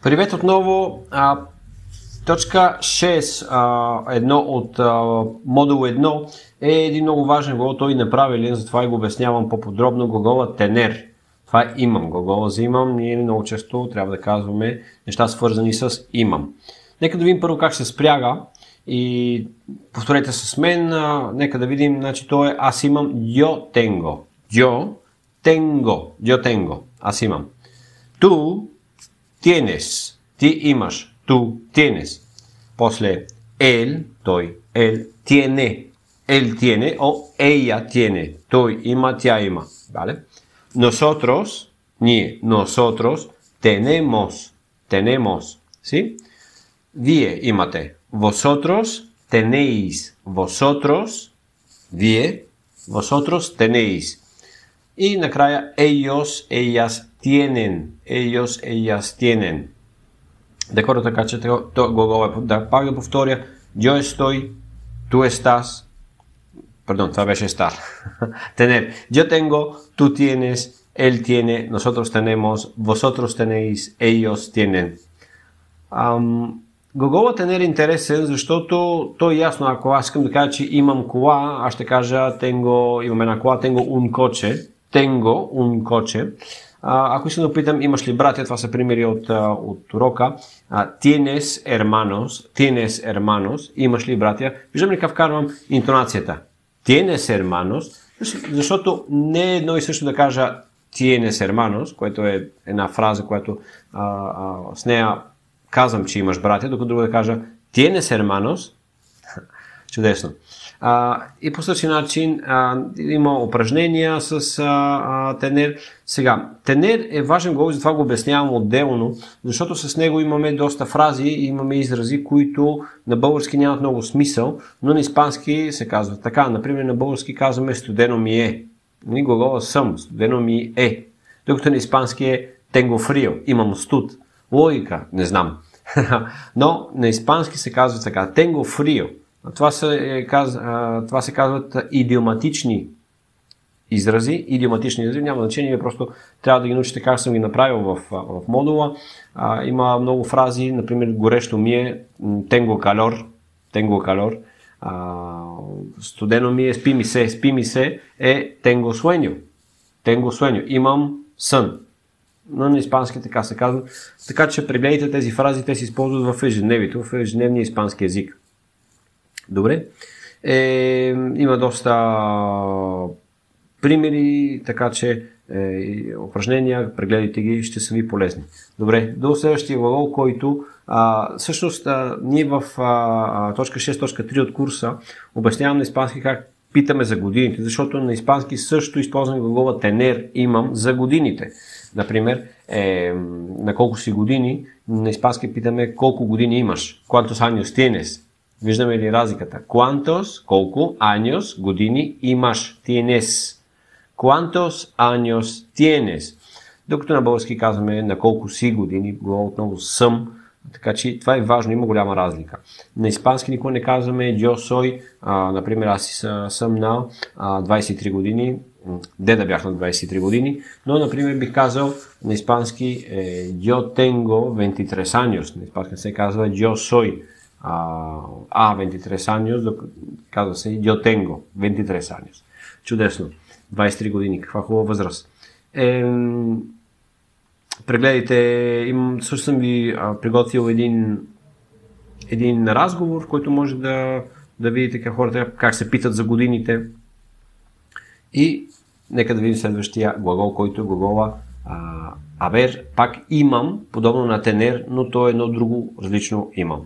Привет отново. Точка 6, едно от модул 1 е един много важен глагол, той е неправилен, затова и го обяснявам по-подробно. Глагола тенер. Това е имам. Глагола за имам. Ние много често трябва да казваме неща свързани с имам. Нека да видим първо как се спряга и повторете с мен. Нека да видим, значи то е аз имам yo tengo. Yo tengo. Аз имам. Tú tienes. Ти имаш. Tú tienes. После él, той, él tiene. Él tiene o ella tiene. Той има, тя има. Vale? Nosotros, ние, nosotros tenemos. ¿Sí? Вие имате. Vosotros tenéis. Vosotros, вие, vosotros tenéis. И накрая ellos, ellas tienen. Ellos, ellas tienen. Декоро така, че глагол е, да, пак да повторя. Yo estoy, tú estás. Perdón, това беше стар. Tener. Yo tengo, tú tienes, él tiene, nosotros tenemos, vosotros tenéis, ellos tienen. Глаголът tener е интересен, защото то е ясно. Ако аз искам да кажа, че имам кола, аз ще кажа tengo, имам една кола, tengo un coche. Tengo un coche. Ако искам да питам, имаш ли братя, това са примери от урока. Tienes hermanos, имаш ли братя? Виждам ли как вкарвам интонацията? Tienes hermanos, защото не е едно и също да кажа tienes hermanos, което е една фраза, която с нея казвам, че имаш братя, докато друго да кажа tienes hermanos. Чудесно. И по същия начин има упражнения с тенер. Сега, тенер е важен глагол, затова го обяснявам отделно, защото с него имаме доста фрази и имаме изрази, които на български нямат много смисъл, но на испански се казват така. Например, на български казваме студено ми е. Глагола съм, студено ми е. Докато на испански е tengo frío, имам студ. Логика, не знам. Но на испански се казва така, tengo frío. Това се казват идиоматични изрази. Няма значение, просто трябва да ги научите как съм ги направил в модула. Има много фрази, например, горещо ми е tengo calor. Студено ми е спи ми се е tengo sueño. Имам сън. Но на испански така се казва. Така че прегледайте тези фрази, те се използват в ежедневието, в ежедневния испански език. Добре. Има доста примери, така че упражнения, прегледайте ги, ще са ви полезни. Добре, до следващия глагол, който всъщност ние в точка 6.3 от курса обяснявам на испански как питаме за годините, защото на испански също използвам глагола tener, имам за годините. Например, на колко си години, на испански питаме колко години имаш. ¿Cuántos años tienes? Виждаме ли разликата? ¿Cuántos, колко, años, години имаш? Tienes. ¿Cuántos años tienes? Докато на български казваме на колко си години, глагол отново съм, така че това е важно, има голяма разлика. На испански никога не казваме yo soy, например аз съм на 23 години, деда бях на 23 години, но например бих казал на испански yo tengo 23 años, на испански се казва yo soy 23 años, казва се yo tengo 23 años. Чудесно. 23 години. Каква хубава възраст. Прегледайте, също съм ви приготвил един разговор, в който може да видите как хората как се питат за годините. И нека да видим следващия глагол, който е глагола пак имам, подобно на тенер, но то е едно друго различно имам.